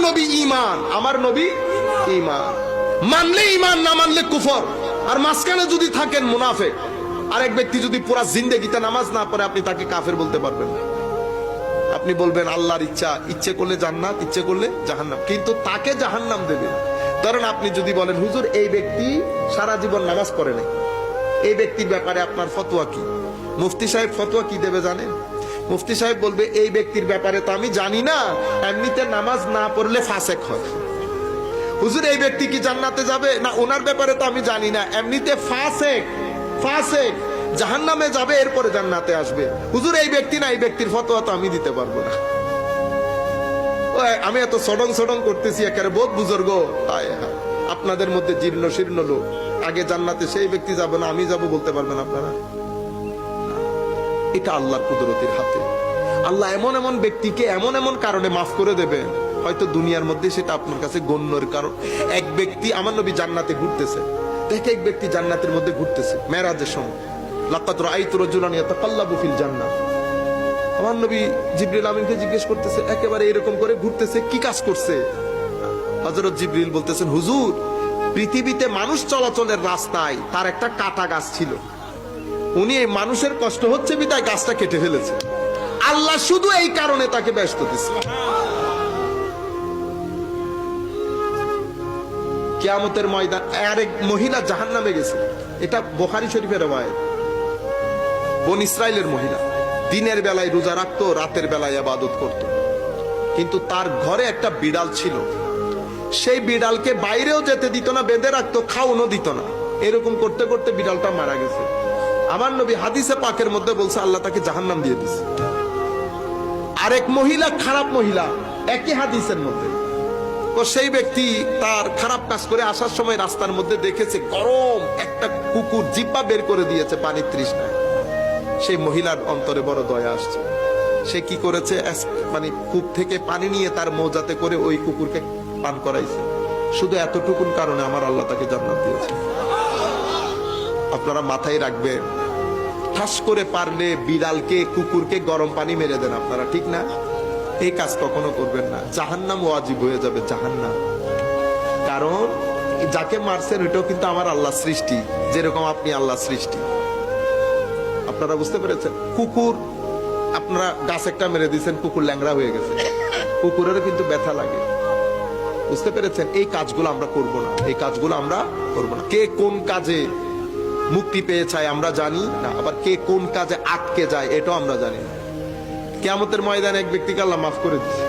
নবী ঈমান, আমার নবী ঈমান। মানলে ঈমান, না মানলে কুফর। আর মাঝখানে যদি থাকেন মুনাফিক। আরেক ব্যক্তি যদি পুরা জিন্দেগিতে নামাজ না পড়ে, আপনি তাকে কাফের বলতে পারবেন না। আপনি বলবেন আল্লাহর ইচ্ছা, ইচ্ছে করলে জান্নাত, ইচ্ছে করলে জাহান্নাম, কিন্তু তাকে জাহান্নাম দেবে। ধরেন আপনি যদি বলেন হুজুর এই ব্যক্তি সারা জীবন নামাজ পড়ে নাই, এই ব্যক্তির ব্যাপারে আপনার ফতোয়া কি? মুফতি সাহেব ফতোয়া কি দেবে জানেন? মুফতি সাহেব বলবে এই ব্যক্তির ব্যাপারে তো আমি জানি না, এমনিতে নামাজ না পড়লে ফাসেক হয়। হুজুর এই ব্যক্তি কি জান্নাতে যাবে? না, ওনার ব্যাপারে তো আমি জানি না, এমনিতে ফাসেক, ফাসেক জাহান্নামে যাবে, এরপরে জান্নাতে আসবে। হুজুর এই ব্যক্তি না, এই ব্যক্তির ফতোয়া তো আমি দিতে পারবো না। আমি এত সডং সডং করতেছি, একেবারে বহুত বুজুর্গ, আপনাদের মধ্যে জীর্ণ শীর্ণ লোক, আগে জান্নাতে সেই ব্যক্তি যাবে না, আমি যাব বলতে পারবেন আপনারা? এটা আল্লাহর কুদরতের হাতে। আল্লাহ এমন এমন ব্যক্তিকে এমন এমন কারণে মাফ করে দেবেন, হয়তো দুনিয়ার মধ্যে সেটা আপনার কাছে গণ্যের কারণ। এক ব্যক্তি, আমার নবী জান্নাতে ঘুরতেছে, দেখে এক ব্যক্তি জান্নাতের মধ্যে ঘুরতেছে মেরাজের সময়। লাকাদ রাআইতু রাজুলান ইয়াতাকাল্লাবু ফিল জান্নাহ। আমার নবী জিবরিল আমিনকে জিজ্ঞেস করতেছে, একেবারে এরকম করে ঘুরতেছে, কি কাজ করছে? হযরত জিবরিল বলতেছেন, হুজুর পৃথিবীতে মানুষ চলাচলের রাস্তায় তার একটা কাটা গাছ ছিল, উনি এই মানুষের কষ্ট হচ্ছে বিধায় গাছটা কেটে ফেলেছে, আল্লাহ শুধু এই কারণে তাকে ব্যস্ত দিচ্ছে। কিয়ামতের ময়দান আরেক মহিলা জাহান্নামে গেছে, এটা বুখারী শরীফের রওয়ায়াত। বনী ইসরাইলের মহিলা, দিনের বেলায় রোজা রাখতো, রাতের বেলায় ইবাদত করত, কিন্তু তার ঘরে একটা বিড়াল ছিল। সেই বিড়ালকে বাইরেও যেতে দিত না, বেঁধে রাখতো, খাওয়ানো দিত না। এরকম করতে করতে বিড়ালটা মারা গেছে। আমার নবী হাদিসে পাকের মধ্যে বলছে আল্লাহ তাকে জাহান্নাম দিয়ে দিছে। আরেক মহিলা, খারাপ মহিলা, একই হাদিসের মধ্যে। তো সেই ব্যক্তি তার খারাপ কাজ করে আসার সময় রাস্তার মধ্যে দেখেছে গরম একটা কুকুর জিব্বা বের করে দিয়েছে পানির তৃষ্ণায়। সেই মহিলার অন্তরে বড় দয়া আসছে। সে কি করেছে, মানে কূপ থেকে পানি নিয়ে তার মৌজাতে করে ওই কুকুরকে পান করাইছে। শুধু এতটুকুন কারণে আমার আল্লাহ তাকে জান্নাত দিয়েছে। আপনারা মাথায় রাখবেন, ঠাস করে পারলে বিড়ালকে, কুকুরকে গরম পানি মেরে দেন আপনারা, ঠিক না? এই কাজ কখনো করবেন না, জাহান্নাম ওয়াজিব হয়ে যাবে, জাহান্নাম। কারণ যাকে মারছেন ওইটাও কিন্তু আমার আল্লাহ সৃষ্টি, যেরকম আপনি আল্লাহ সৃষ্টি। আপনারা বুঝতে পেরেছেন? কুকুর, আপনারা গাছ একটা মেরে দিয়েছেন, কুকুর ল্যাংড়া হয়ে গেছে, কুকুরেরও কিন্তু ব্যথা লাগে। বুঝতে পেরেছেন? এই কাজগুলো আমরা করব না, এই কাজগুলো আমরা করব না। কে কোন কাজে মুক্তি পেয়ে চায় আমরা জানি না, আবার কে কোন কাজে আটকে যায় এটাও আমরা জানি না। কিয়ামতের ময়দানে এক ব্যক্তিকে আল্লাহ মাফ করে দিচ্ছে।